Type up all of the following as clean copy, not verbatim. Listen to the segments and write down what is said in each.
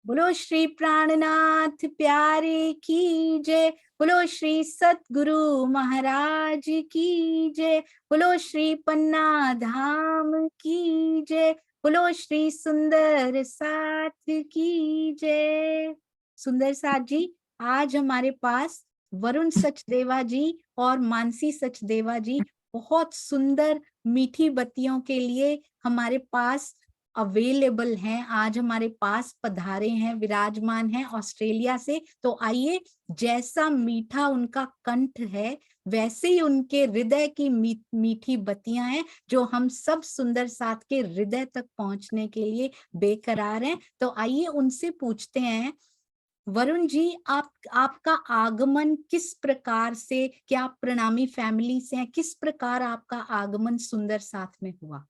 बोलो श्री प्राणनाथ प्यारे की जय। बोलो श्री सतगुरु महाराज की जय। बोलो श्री पन्ना धाम की जय। बोलो श्री सुंदर साथ की जय। सुंदर साथ जी, आज हमारे पास वरुण सचदेवा जी और मानसी सचदेवा जी बहुत सुंदर मीठी बत्तियों के लिए हमारे पास अवेलेबल हैं। आज हमारे पास पधारे हैं, विराजमान हैं ऑस्ट्रेलिया से। तो आइए, जैसा मीठा उनका कंठ है वैसे ही उनके हृदय की मीठी बत्तियां हैं जो हम सब सुंदर साथ के हृदय तक पहुंचने के लिए बेकरार हैं। तो आइए उनसे पूछते हैं, वरुण जी, आपका आगमन किस प्रकार से, क्या आप प्रणामी फैमिली से हैं, किस प्रकार आपका आगमन सुंदर साथ में हुआ?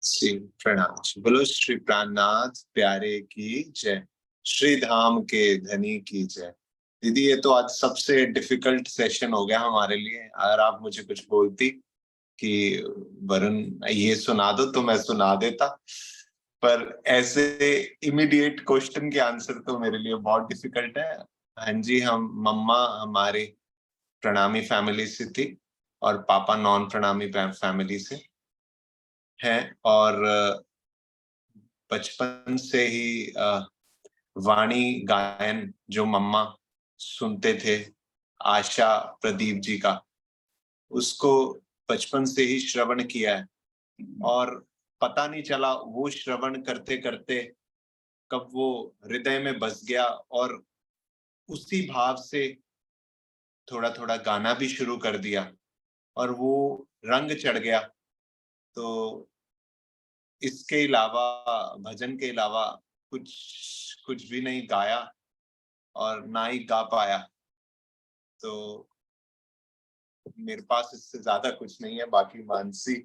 श्री प्रणाम। बोलो श्री प्राणनाथ प्यारे की जय, श्री धाम के धनी की जय। दीदी, ये तो आज सबसे डिफिकल्ट सेशन हो गया हमारे लिए। अगर आप मुझे कुछ बोलती कि वरुण ये सुना दो तो मैं सुना देता, पर ऐसे इमीडिएट क्वेश्चन के आंसर तो मेरे लिए बहुत डिफिकल्ट है। हाँ जी, हम मम्मा हमारे प्रणामी फैमिली से थी और पापा नॉन प्रणामी फैमिली से हैं। और बचपन से ही वाणी गायन जो मम्मा सुनते थे, आशा प्रदीप जी का, उसको बचपन से ही श्रवण किया है। और पता नहीं चला वो श्रवण करते करते कब वो हृदय में बस गया और उसी भाव से थोड़ा थोड़ा गाना भी शुरू कर दिया और वो रंग चढ़ गया। तो इसके अलावा, भजन के अलावा कुछ कुछ भी नहीं गाया और ना ही गा पाया। तो मेरे पास इससे ज्यादा कुछ नहीं है। बाकी मानसी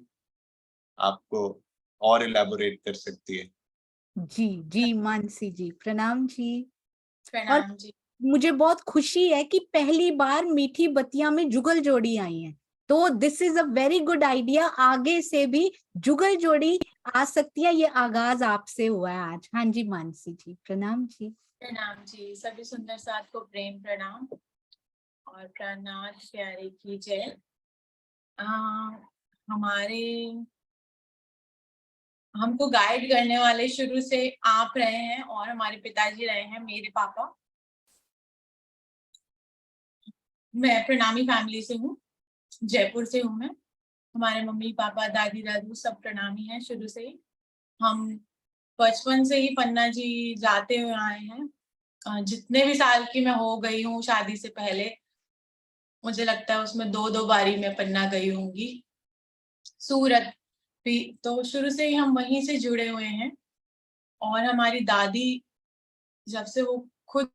आपको और इलेबोरेट कर सकती है। जी जी, मानसी जी प्रणाम जी। और प्रणाम जी। मुझे बहुत खुशी है कि पहली बार मीठी बत्तियां में जुगल जोड़ी आई है। तो this is a very good idea, आगे से भी जुगल जोड़ी आ सकती है। ये आगाज आपसे हुआ है आज। हाँ जी मानसी जी प्रणाम जी। प्रणाम जी, सभी सुंदर साथ को प्रेम प्रणाम और प्राणनाथ प्यारे की जय। हमारे हमको गाइड करने वाले शुरू से आप रहे हैं और हमारे पिताजी रहे हैं, मेरे पापा। मैं प्रणामी फैमिली से हूँ, जयपुर से हूँ मैं। हमारे मम्मी पापा दादी दादू सब प्रणामी हैं शुरू से ही। हम बचपन से ही पन्ना जी जाते हुए आए हैं। जितने भी साल की मैं हो गई हूँ शादी से पहले, मुझे लगता है उसमें दो दो बारी मैं पन्ना गई होंगी। सूरत भी तो शुरू से ही हम वहीं से जुड़े हुए हैं। और हमारी दादी जब से वो खुद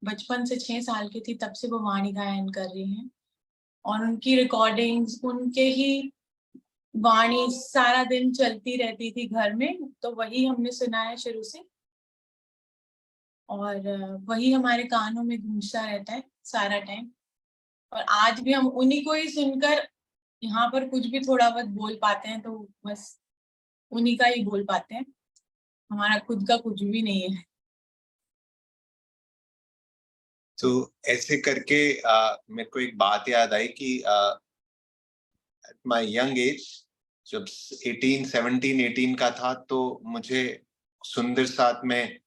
बचपन से 6 साल की थी तब से वो वाणी गायन कर रही हैं और उनकी रिकॉर्डिंग्स, उनके ही वाणी सारा दिन चलती रहती थी घर में। तो वही हमने सुना है शुरू से और वही हमारे कानों में गूंजता रहता है सारा टाइम। और आज भी हम उन्हीं को ही सुनकर यहाँ पर कुछ भी थोड़ा बहुत बोल पाते हैं, तो बस उन्हीं का ही बोल पाते हैं, हमारा खुद का कुछ भी नहीं है। तो ऐसे करके मेरे को एक बात याद आई कि एट माय यंग एज, जब 18 का था, तो मुझे सुंदर साथ में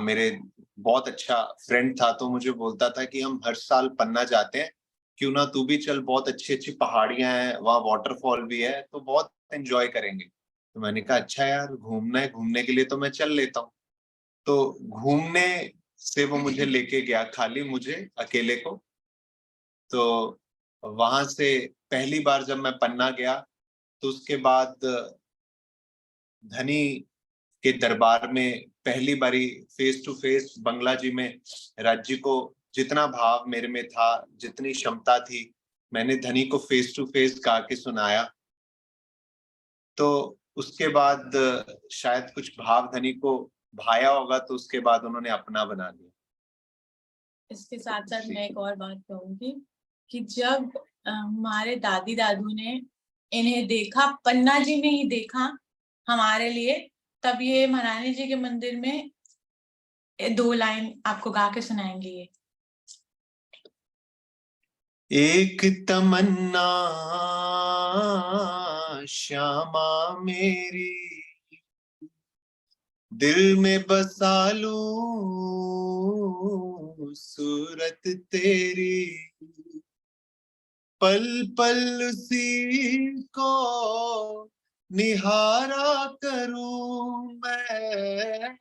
मेरे बहुत अच्छा फ्रेंड था, तो मुझे बोलता था कि हम हर साल पन्ना जाते हैं, क्यों ना तू भी चल, बहुत अच्छी अच्छी पहाड़ियां हैं, वहाँ वाटरफॉल भी है, तो बहुत एंजॉय करेंगे। तो मैंने कहा अच्छा यार, घूमना है, घूमने के लिए तो मैं चल लेता हूँ। तो घूमने से वो मुझे लेके गया, खाली मुझे अकेले को। तो वहां से पहली बार जब मैं पन्ना गया, तो उसके बाद धनी के दरबार में पहली बारी फेस टू फेस बंगला जी में राज्य को, जितना भाव मेरे में था, जितनी क्षमता थी, मैंने धनी को फेस टू फेस गा के सुनाया। तो उसके बाद शायद कुछ भाव धनी को भाया होगा, तो उसके बाद उन्होंने अपना बना लिया। इसके साथ साथ मैं एक और बात कहूंगी कि जब हमारे दादी दादू ने इन्हें देखा, पन्ना जी में ही देखा हमारे लिए, तब ये महारानी जी के मंदिर में 2 लाइन आपको गा के सुनाएंगे ये। एक तमन्ना श्यामा मेरी, दिल में बसा लूं सूरत तेरी, पल पल उसी को निहारा करूं मैं,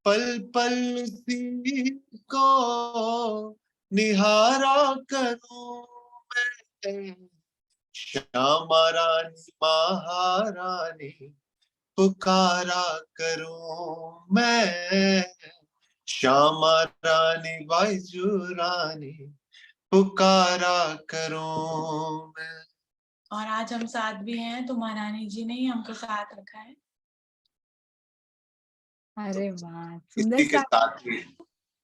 पल पल उसी को निहारा करूं मैं, श्यामा रानी महारानी पुकारा करूं मैं, श्यामा रानी बाईजू रानी पुकारा करूं मैं। और आज हम साथ भी हैं तो महारानी जी ने ही हमको साथ रखा है। अरे वाह, सुंदर इसी के सा, साथ ही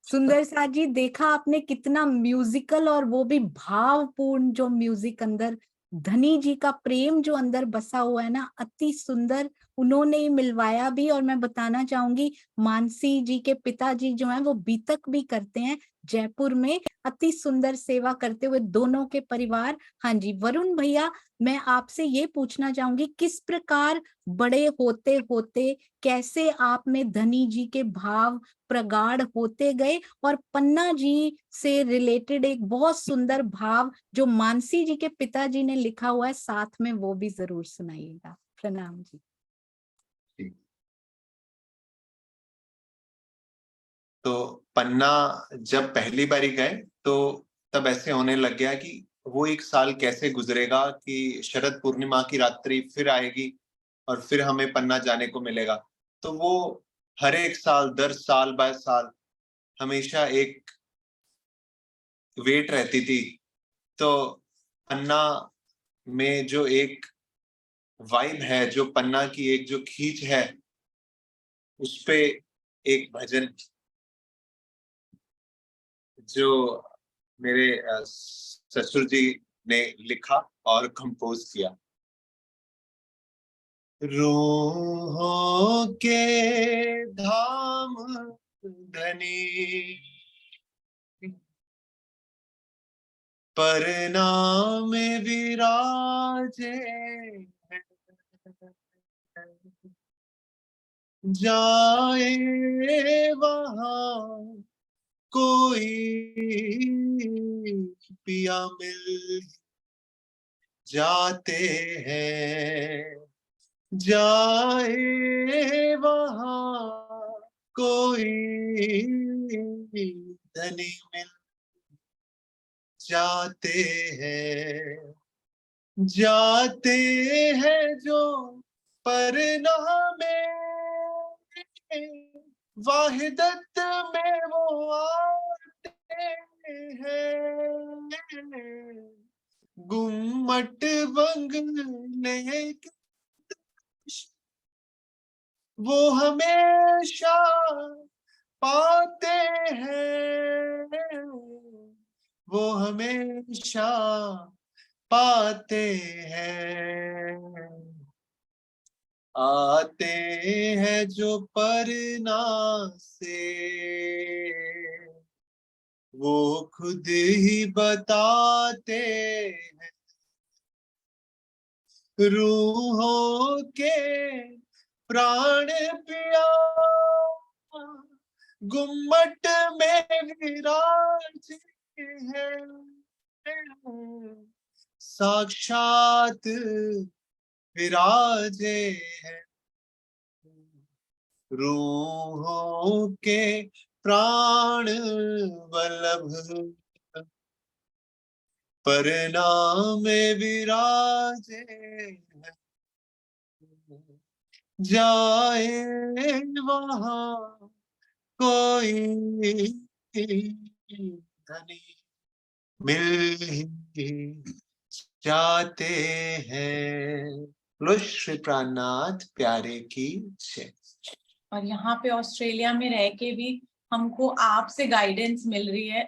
सुंदर सा जी, देखा आपने कितना म्यूजिकल और वो भी भावपूर्ण जो म्यूजिक अंदर धनी जी का प्रेम जो अंदर बसा हुआ है ना, अति सुंदर उन्होंने ही मिलवाया भी। और मैं बताना चाहूंगी मानसी जी के पिताजी जो हैं वो बीतक भी करते हैं जयपुर में, अति सुंदर सेवा करते हुए दोनों के परिवार। हाँ जी वरुण भैया, मैं आपसे ये पूछना चाहूंगी किस प्रकार बड़े होते होते कैसे आप में धनी जी के भाव प्रगाढ़ होते गए, और पन्ना जी से रिलेटेड एक बहुत सुंदर भाव जो मानसी जी के पिताजी ने लिखा हुआ है साथ में, वो भी जरूर सुनाइएगा। प्रणाम जी। तो पन्ना जब पहली बारी गए तो तब ऐसे होने लग गया कि वो एक साल कैसे गुजरेगा कि शरद पूर्णिमा की रात्रि फिर आएगी और फिर हमें पन्ना जाने को मिलेगा। तो वो हर एक साल दर साल बाय साल हमेशा एक वेट रहती थी। तो पन्ना में जो एक वाइब है, जो पन्ना की एक जो खींच है, उस पे एक भजन जो मेरे ससुर जी ने लिखा और कंपोज किया। रूहों के धाम धनी, परनाम विराजे, जाए वहां कोई पिया मिल जाते हैं, जाए वहां कोई धनी मिल जाते हैं, जाते हैं जो परनामे वाहिदत में वो आते हैं, गुम्मट बंगले वो हमेशा पाते हैं, वो हमेशा पाते हैं, आते हैं जो परना से वो खुद ही बताते हैं, रूहों के प्राण पिया गुम्मट में विराज है, साक्षात विराजे हैं, रूहों के प्राण वल्लभ परनाम विराजे हैं, जाए वहां कोई धनी मिल ही जाते हैं। बोलो श्री प्राणनाथ प्यारे की जय। और यहाँ पे ऑस्ट्रेलिया में रह के भी हमको आपसे गाइडेंस मिल रही है,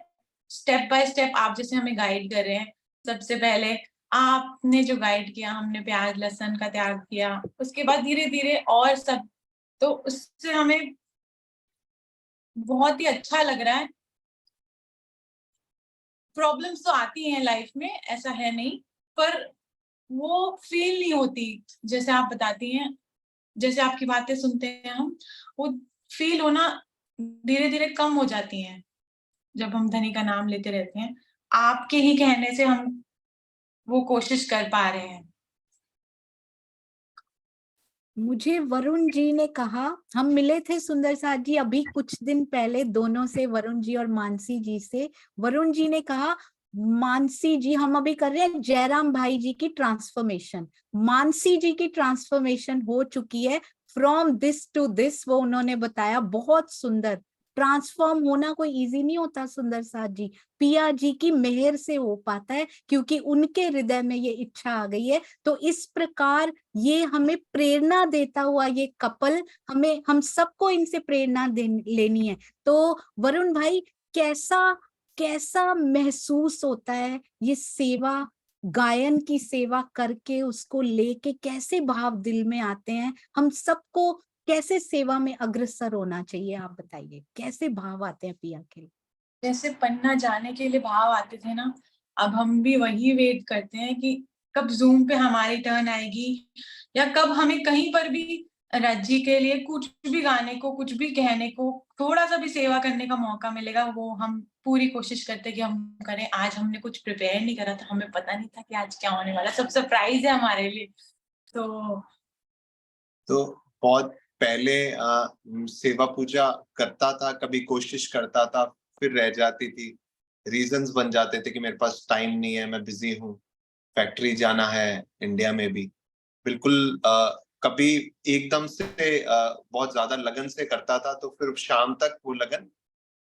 स्टेप बाय स्टेप आप जैसे हमें गाइड कर रहे हैं। सबसे पहले आपने जो गाइड किया, हमने प्याज लहसुन का त्याग किया, उसके बाद धीरे धीरे और सब, तो उससे हमें बहुत ही अच्छा लग रहा है। प्रॉब्लम्स तो आती हैं लाइफ में, ऐसा है नहीं, पर वो फील नहीं होती जैसे आप बताती हैं, जैसे आपकी बातें सुनते हैं हम, वो फील होना धीरे-धीरे कम हो जाती हैं, जब हम धनी का नाम लेते रहते हैं। आपके ही कहने से हम वो कोशिश कर पा रहे हैं। मुझे वरुण जी ने कहा, हम मिले थे सुंदर साथ जी अभी कुछ दिन पहले, दोनों से, वरुण जी और मानसी जी से। वरुण जी ने कहा, मानसी जी, हम अभी कर रहे हैं जयराम भाई जी की ट्रांसफॉर्मेशन, मानसी जी की ट्रांसफॉर्मेशन हो चुकी है, फ्रॉम दिस टू दिस, वो उन्होंने बताया, बहुत सुंदर। ट्रांसफॉर्म होना कोई इजी नहीं होता सुंदर साथ जी, पिया जी की मेहर से हो पाता है, क्योंकि उनके हृदय में ये इच्छा आ गई है। तो इस प्रकार ये हमें प्रेरणा देता हुआ ये कपल, हमें, हम सबको इनसे प्रेरणा लेनी है। तो वरुण भाई, कैसा कैसा महसूस होता है ये सेवा, गायन की सेवा करके, उसको लेके कैसे भाव दिल में आते हैं? हम सबको कैसे सेवा में अग्रसर होना चाहिए, आप बताइए, कैसे भाव आते हैं पिया के? जैसे पन्ना जाने के लिए भाव आते थे ना, अब हम भी वही वेट करते हैं कि कब ज़ूम पे हमारी टर्न आएगी, या कब हमें कहीं पर भी रज्जी के लिए कुछ भी गाने को, कुछ भी कहने को, थोड़ा-सा भी सेवा करने का मौका मिलेगा, वो हम पूरी कोशिश करते हैं कि हम करें। आज हमने कुछ प्रिपेयर नहीं करा था, हमें पता नहीं था कि आज क्या होने वाला है, सब सरप्राइज़ है हमारे लिए। तो तो बहुत पहले सेवा पूजा करता था, कभी कोशिश करता था, फिर रह जाती थी। रीज़न्स बन जाते थे कि मेरे पास टाइम नहीं है, मैं बिज़ी हूँ, फैक्ट्री जाना है इंडिया में भी। बिल्कुल कभी एकदम से बहुत ज़्यादा लगन से करता था, तो फिर शाम तक वो लगन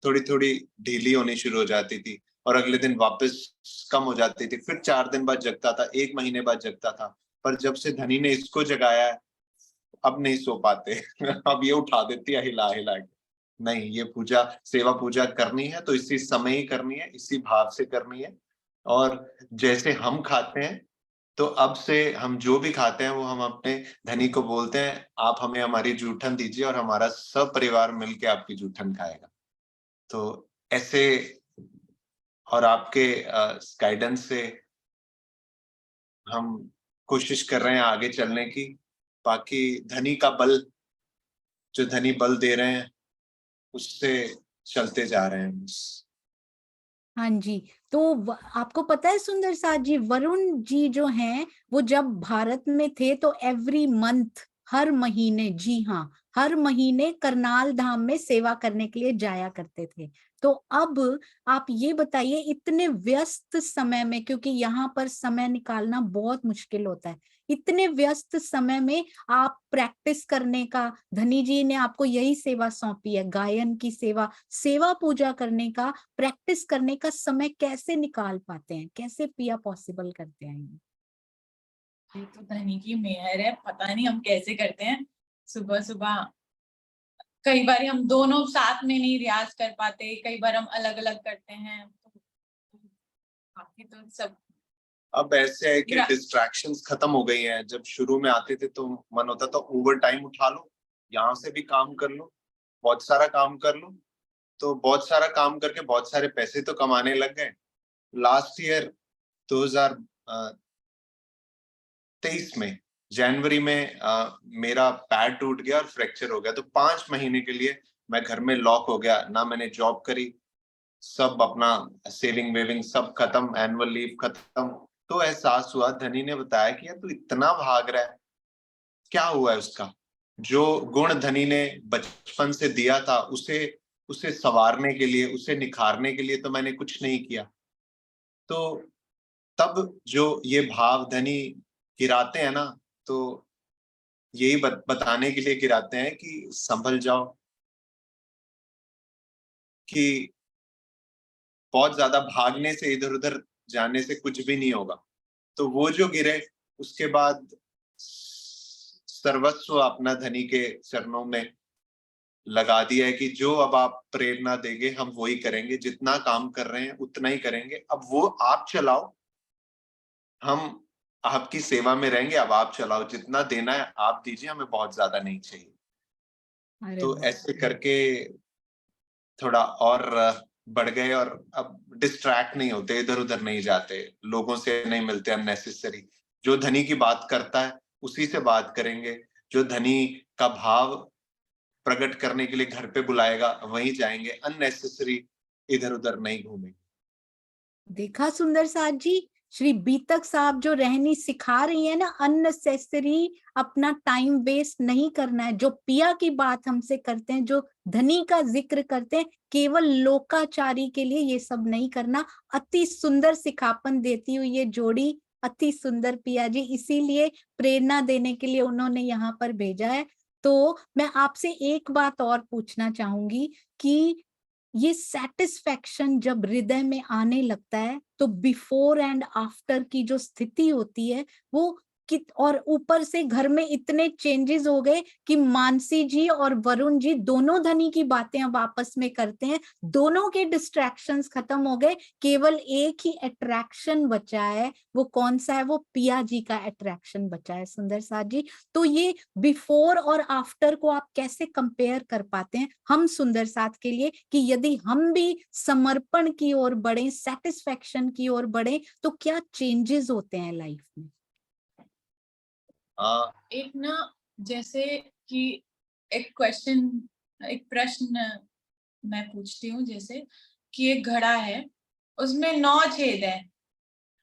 थोड़ी-थोड़ी ढीली होनी शुरू हो जाती थी और अगले दिन वापस कम हो जाती थी। फिर 4 दिन बाद जगता था, 1 महीने बाद जगता था। पर जब से धनी ने इसको जगाया है, अब नहीं सो पाते। अब ये उठा देती है हिला-हिला के। नहीं, ये पूजा, सेवा पूजा करनी है तो इसी समय ही करनी है, इसी भाव से करनी है। और जैसे हम खाते हैं, तो अब से हम जो भी खाते हैं वो हम अपने धनी को बोलते हैं, आप हमें हमारी जूठन दीजिए और हमारा सब परिवार मिल के आपकी जूठन खाएगा। तो ऐसे, और आपके गाइडेंस से हम कोशिश कर रहे हैं आगे चलने की। बाकी धनी का बल, जो धनी बल दे रहे हैं, उससे चलते जा रहे हैं बस। हाँ जी। तो आपको पता है सुंदर साथ जी, वरुण जी जो हैं, वो जब भारत में थे तो एवरी मंथ, हर महीने, जी हाँ, हर महीने करनाल धाम में सेवा करने के लिए जाया करते थे। तो अब आप ये बताइए, इतने व्यस्त समय में, क्योंकि यहाँ पर समय निकालना बहुत मुश्किल होता है, इतने व्यस्त समय में आप प्रैक्टिस करने का, धनी जी ने आपको यही सेवा सौंपी है, गायन की सेवा, सेवा पूजा करने का, प्रैक्टिस करने का समय कैसे निकाल पाते हैं? कैसे पिया पॉसिबल करते हैं ये? ये तो धनी की मेहर है, पता नहीं हम कैसे करते हैं। सुबह-सुबह कई बारी हम दोनों साथ में नहीं रियाज़ कर पाते, कई बार हम अलग-अलग करते हैं। बाकी तो सब अब ऐसे है कि ग्रा डिस्ट्रैक्शंस खत्म हो गई हैं। जब शुरू में आते थे तो मन होता था ओवरटाइम उठा लो, यहाँ से भी काम कर लो, बहुत सारा काम कर लो। तो बहुत सारा काम करके बहुत सारे पैसे तो कमाने लग गए। लास्ट ईयर 2023 में, जनवरी में मेरा पैर टूट गया और फ्रैक्चर हो गया। तो 5 महीने के लिए मैं घर में लॉक हो गया। ना मैंने जॉब करी, सब अपना सेविंग वेविंग सब खत्म, एनुअल लीव खत्म। तो एहसास हुआ, धनी ने बताया कि यार तू इतना भाग रहा है, क्या हुआ है उसका? जो गुण धनी ने बचपन से दिया था, उसे उसे सँवारने के लिए, उसे निखारने के लिए तो मैंने कुछ नहीं किया। तो तब जो ये भाव धनी गिराते हैं ना, तो यही बताने के लिए गिराते हैं कि सँभल जाओ, कि बहुत ज़्यादा भागने से, इधर-उधर जाने से कुछ भी नहीं होगा। तो वो जो गिरे, उसके बाद सर्वस्व अपना धनी के चरणों में लगा दिया है कि जो अब आप प्रेरणा देंगे हम वही करेंगे, जितना काम कर रहे हैं उतना ही करेंगे। अब वो आप चलाओ, हम आपकी सेवा में रहेंगे, अब आप चलाओ, जितना देना है आप दीजिए, हमें बहुत ज़्यादा नहीं चाहिए। अरे तो वाह! ऐसे करके थोड़ा और बढ़ गए और अब डिस्ट्रैक्ट नहीं होते, इधर उधर नहीं जाते, लोगों से नहीं मिलते अननेसेसरी। जो धनी की बात करता है उसी से बात करेंगे, जो धनी का भाव प्रकट करने के लिए घर पे बुलाएगा वहीं जाएंगे, अननेसेसरी इधर उधर नहीं घूमेंगे। देखा सुंदर साथ जी, श्री बीतक साहब जो रहनी सिखा रही है ना, अननेसेसरी अपना टाइम वेस्ट नहीं करना है। जो पिया की बात हमसे करते हैं, जो धनी का जिक्र करते हैं, केवल लोकाचारी के लिए ये सब नहीं करना। अति सुंदर सिखापन देती हुई ये जोड़ी, अति सुंदर पिया जी, इसीलिए प्रेरणा देने के लिए उन्होंने यहाँ पर भेजा है। तो मैं आपसे एक बात और पूछना चाहूंगी कि ये सेटिस्फेक्शन जब हृदय में आने लगता है तो बिफोर एंड आफ्टर की जो स्थिति होती है वो और ऊपर से घर में इतने चेंजेस हो गए कि मानसी जी और वरुण जी दोनों धनी की बातें अब आपस में करते हैं, दोनों के डिस्ट्रैक्शंस खत्म हो गए, केवल एक ही अट्रैक्शन बचा है। वो कौन सा है? वो पिया जी का अट्रैक्शन बचा है सुंदर साथ जी। तो ये बिफोर और आफ्टर को आप कैसे कंपेयर कर पाते हैं हम सुंदर साथ के लिए, कि यदि हम भी समर्पण की ओर बढ़े, सेटिस्फेक्शन की ओर बढ़े, तो क्या चेंजेस होते हैं लाइफ में? एक ना, जैसे कि एक प्रश्न मैं पूछती हूँ, जैसे कि एक घड़ा है, उसमें 9 छेद है,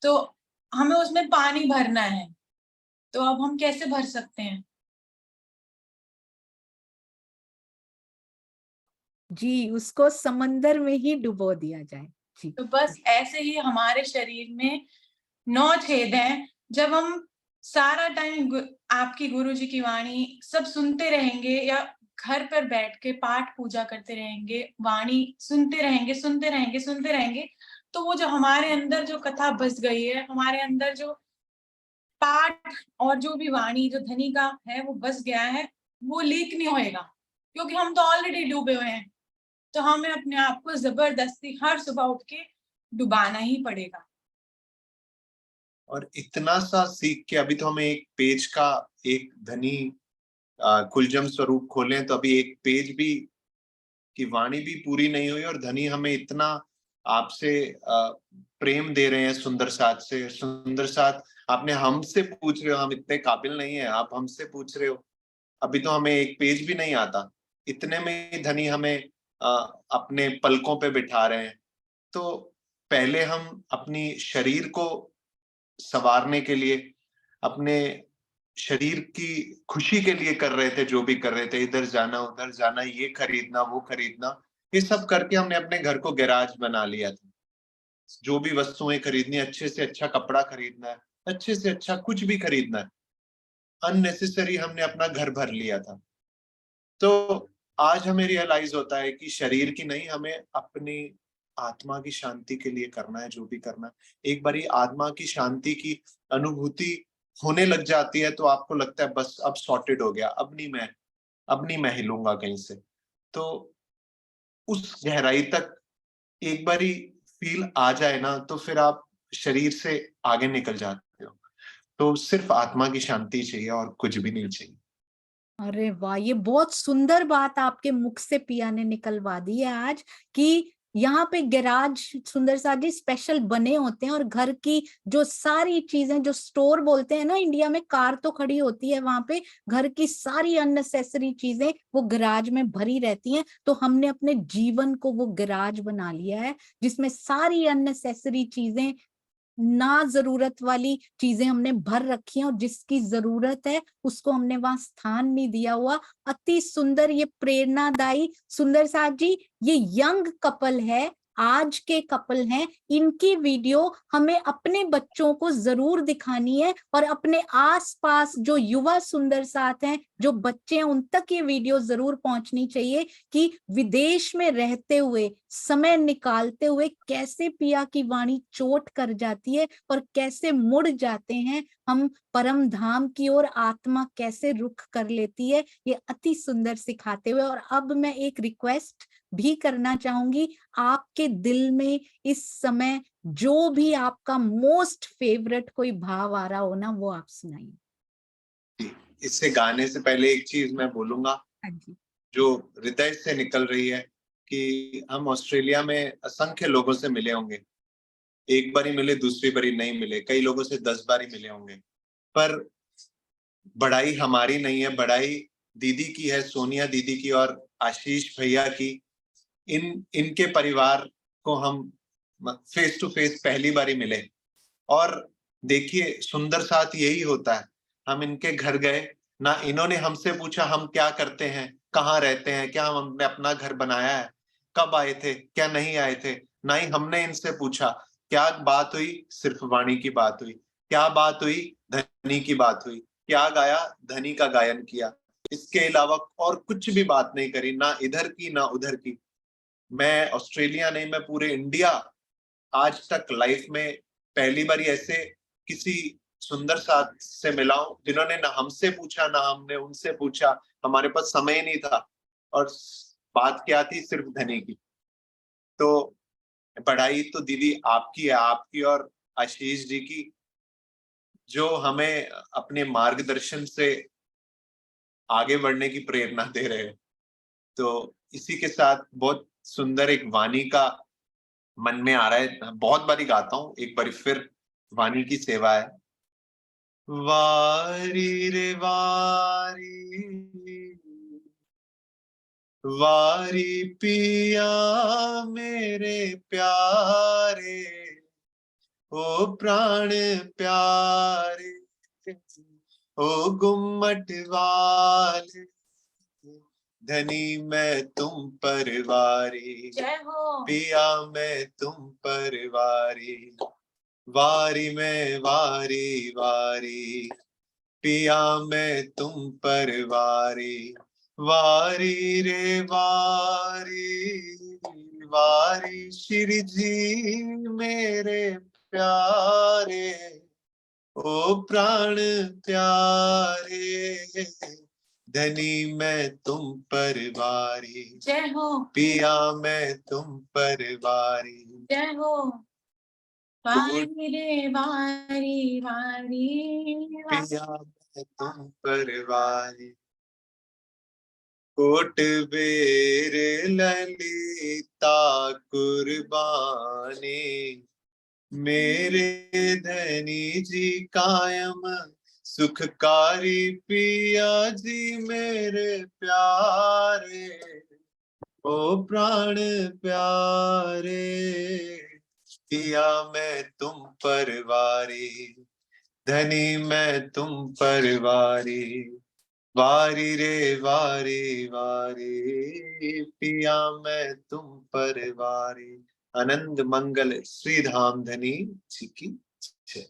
तो हमें उसमें पानी भरना है, तो अब हम कैसे भर सकते हैं? जी, उसको समंदर में ही डुबो दिया जाए। जी, तो बस ऐसे ही हमारे शरीर में 9 छेद हैं। जब हम सारा टाइम आपकी गुरुजी की वाणी सब सुनते रहेंगे, या घर पर बैठ के पाठ पूजा करते रहेंगे, वाणी सुनते रहेंगे, सुनते रहेंगे, तो वो जो हमारे अंदर जो कथा बस गई है, हमारे अंदर जो पाठ और जो भी वाणी जो धनी का है वो बस गया है, वो लीक नहीं होएगा, क्योंकि हम तो ऑलरेडी डूबे हुए हैं। तो हमें अपने आप को जबरदस्ती हर सुबह उठ के डुबाना ही पड़ेगा। और इतना सा सीख के अभी तो हमें एक पेज का, एक धनी कुलजम स्वरूप खोलें तो अभी एक पेज भी की वाणी भी पूरी नहीं हुई, और धनी हमें इतना आपसे प्रेम दे रहे हैं सुंदर साथ से। सुंदर साथ, आपने हमसे पूछ रहे हो, हम इतने काबिल नहीं है, आप हमसे पूछ रहे हो, अभी तो हमें एक पेज भी नहीं आता, इतने में ही धनी हमें अपने पलकों पे बिठा रहे हैं। तो पहले हम अपनी शरीर को संवारने के लिए, अपने शरीर की खुशी के लिए कर रहे थे जो भी कर रहे थे, इधर जाना उधर जाना, ये खरीदना वो खरीदना, ये सब करके हमने अपने घर को गैराज बना लिया था। जो भी वस्तुएं खरीदनी, अच्छे से अच्छा कपड़ा खरीदना है, अच्छे से अच्छा कुछ भी खरीदना है, अननेसेसरी हमने अपना घर भर लिया था। तो आज हमें रियलाइज होता है कि शरीर की नहीं, हमें अपनी आत्मा की शांति के लिए करना है जो भी करना है। एक बारी आत्मा की शांति की अनुभूति होने लग जाती है तो आपको लगता है बस अब सॉर्टेड हो गया, अब नहीं मैं हिलूंगा कहीं से। तो उस गहराई तक एक बारी फील आ जाए ना, तो फिर आप शरीर से आगे निकल जाते हो। तो सिर्फ आत्मा की शांति चाहिए और कुछ भी नहीं चाहिए। अरे वाह, ये बहुत सुंदर बात आपके मुख से पिया ने निकलवा दी है आज, कि यहाँ पे गैराज सुंदर साथ जी स्पेशल बने होते हैं, और घर की जो सारी चीजें, जो स्टोर बोलते हैं ना, इंडिया में कार तो खड़ी होती है वहां पे, घर की सारी अननेसेसरी चीजें वो गैराज में भरी रहती हैं। तो हमने अपने जीवन को वो गैराज बना लिया है, जिसमें सारी अननेसेसरी चीजें, ना जरूरत वाली चीजें हमने भर रखी हैं, और जिसकी जरूरत है उसको हमने वहां स्थान नहीं दिया हुआ। अति सुंदर, ये प्रेरणादायी। सुंदर साथ जी, ये यंग कपल है, आज के कपल हैं, इनकी वीडियो हमें अपने बच्चों को जरूर दिखानी है, और अपने आसपास जो युवा सुंदर साथ हैं, जो बच्चे हैं, उन तक ये वीडियो जरूर पहुंचनी चाहिए, कि विदेश में रहते हुए, समय निकालते हुए कैसे पिया की वाणी चोट कर जाती है, और कैसे मुड़ जाते हैं हम परम धाम की ओर, आत्मा कैसे रुख कर लेती है, ये अति सुंदर सिखाते हुए। और अब मैं एक रिक्वेस्ट भी करना चाहूंगी, आपके दिल में इस समय जो भी आपका मोस्ट फेवरेट कोई भाव आ रहा हो ना, वो आप सुनाइए। इससे गाने से पहले एक चीज मैं बोलूंगा हाँ जी। जो हृदय से निकल रही है, कि हम ऑस्ट्रेलिया में असंख्य लोगों से मिले होंगे, एक बारी मिले, दूसरी बारी नहीं मिले, कई लोगों से 10 बारी मिले होंगे, पर बड़ाई हमारी नहीं है, बड़ाई दीदी की है, सोनिया दीदी की और आशीष भैया की। इनके परिवार को हम फेस टू फेस पहली बारी मिले, और देखिए सुंदर साथ यही होता है। हम इनके घर गए, ना इन्होंने हमसे पूछा हम क्या करते हैं, कहाँ रहते हैं, क्या हमने अपना घर बनाया है, कब आए थे, क्या नहीं आए थे, ना ही हमने इनसे पूछा क्या बात हुई, सिर्फ वाणी की बात हुई, क्या बात हुई, धनी की बात हुई, क्या गाया, धनी का गायन किया, इसके अलावा और कुछ भी बात नहीं करी, ना इधर की ना उधर की। मैं ऑस्ट्रेलिया नहीं, मैं पूरे इंडिया आज तक लाइफ में पहली बार ऐसे किसी सुंदर साथ से मिला हूं जिन्होंने ना हमसे पूछा ना हमने उनसे पूछा, हमारे पास समय ही नहीं था, और बात क्या थी, सिर्फ धनी की। तो पढ़ाई तो दीदी आपकी है, आपकी और आशीष जी की, जो हमें अपने मार्गदर्शन से आगे बढ़ने की प्रेरणा दे रहे हैं। तो इसी के साथ बहुत सुंदर एक वाणी का मन में आ रहा है, बहुत बारी गाता हूँ, एक बारी फिर वाणी की सेवा है। वारी रे वारी, वारी पिया मेरे प्यारे, ओ प्राण प्यारे, ओ गुम्मट वाले, धनी मैं तुम परवारी, जय हो। पिया मैं तुम परवारी, वारी में वारी वारी, पिया मैं तुम परवारी, वारी रे वारी, वारी श्री जी मेरे प्यारे, ओ प्राण प्यारे, धनी मैं तुम परवारी, जय हो। पिया मैं तुम परवारी, जय हो। कोट वारी रे वारी वारी पिया मैं तुम परवारी, कोट बेर ललिता कुर्बानी, मेरे धनी जी कायम सुखकारी, पिया जी मेरे प्यारे, ओ प्राण प्यारे, पिया मैं तुम परवारी, धनी मैं तुम परवारी, वारी रे वारी वारी, पिया मैं तुम परवारी। आनंद मंगल श्री धाम धनी जी की जय।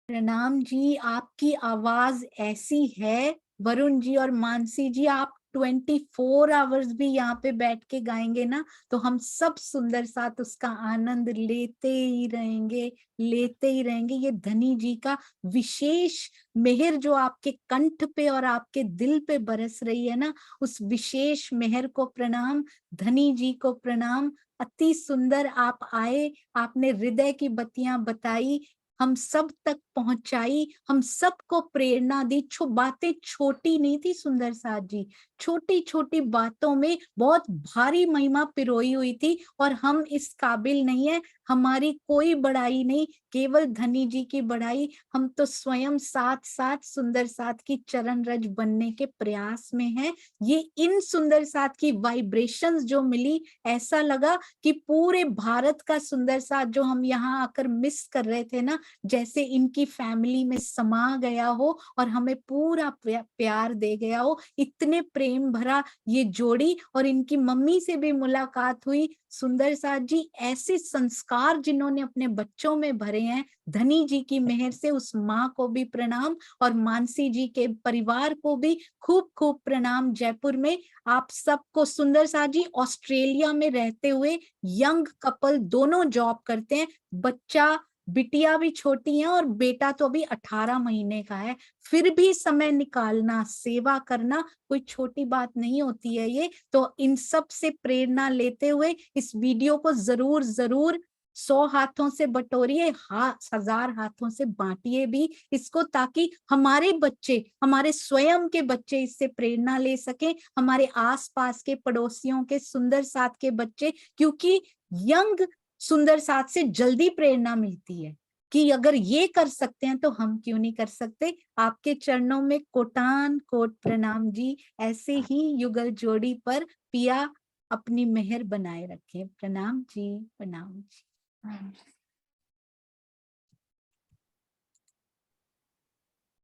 प्रणाम जी, आपकी आवाज ऐसी है वरुण जी और मानसी जी, आप 24 आवर्स भी यहाँ पे बैठ के गाएंगे ना तो हम सब सुंदर साथ उसका आनंद लेते ही रहेंगे, लेते ही रहेंगे। ये धनी जी का विशेष मेहर जो आपके कंठ पे और आपके दिल पे बरस रही है ना, उस विशेष मेहर को प्रणाम, धनी जी को प्रणाम। अति सुंदर आप आए, आपने हृदय की बत्तियां बताई, हम सब तक पहुंचाई, हम सबको प्रेरणा दी। बातें छोटी नहीं थी सुंदर साथ जी, छोटी छोटी बातों में बहुत भारी महिमा पिरोई हुई थी, और हम इस काबिल नहीं है, हमारी कोई बड़ाई नहीं, केवल धनी जी की बड़ाई। हम तो स्वयं साथ साथ सुंदर साथ की चरण रज बनने के प्रयास में हैं। ये इन सुंदर साथ की वाइब्रेशंस जो मिली, ऐसा लगा कि पूरे भारत का सुंदर साथ जो हम यहाँ आकर मिस कर रहे थे ना, जैसे इनकी फैमिली में समा गया हो और हमें पूरा प्यार दे गया हो। इतने प्रेम भरा ये जोड़ी, और इनकी मम्मी से भी मुलाकात हुई। सुंदर साथ जी ऐसे संस्कार जिन्होंने अपने बच्चों में भरे हैं, धनी जी की मेहर से उस माँ को भी प्रणाम, और मानसी जी के परिवार को भी खूब खूब प्रणाम। जयपुर में आप सबको, सुंदर साथ जी ऑस्ट्रेलिया में रहते हुए यंग कपल दोनों जॉब करते हैं, बच्चा बिटिया भी छोटी है और बेटा तो अभी 18 महीने का है, फिर भी समय निकालना, सेवा करना कोई छोटी बात नहीं होती है। ये तो इन सब से प्रेरणा लेते हुए इस वीडियो को जरूर जरूर 100 हाथों से बटोरिए, 1000 हाथों से बांटिए भी इसको, ताकि हमारे बच्चे, हमारे स्वयं के बच्चे इससे प्रेरणा ले सके, हमारे आसपास के पड़ोसियों के सुंदर साथ के बच्चे, क्योंकि यंग सुंदर साथ से जल्दी प्रेरणा मिलती है कि अगर ये कर सकते हैं तो हम क्यों नहीं कर सकते। आपके चरणों में कोटान कोट प्रणाम जी। ऐसे ही युगल जोड़ी पर पिया अपनी मेहर बनाए रखे। प्रणाम जी, प्रणाम जी।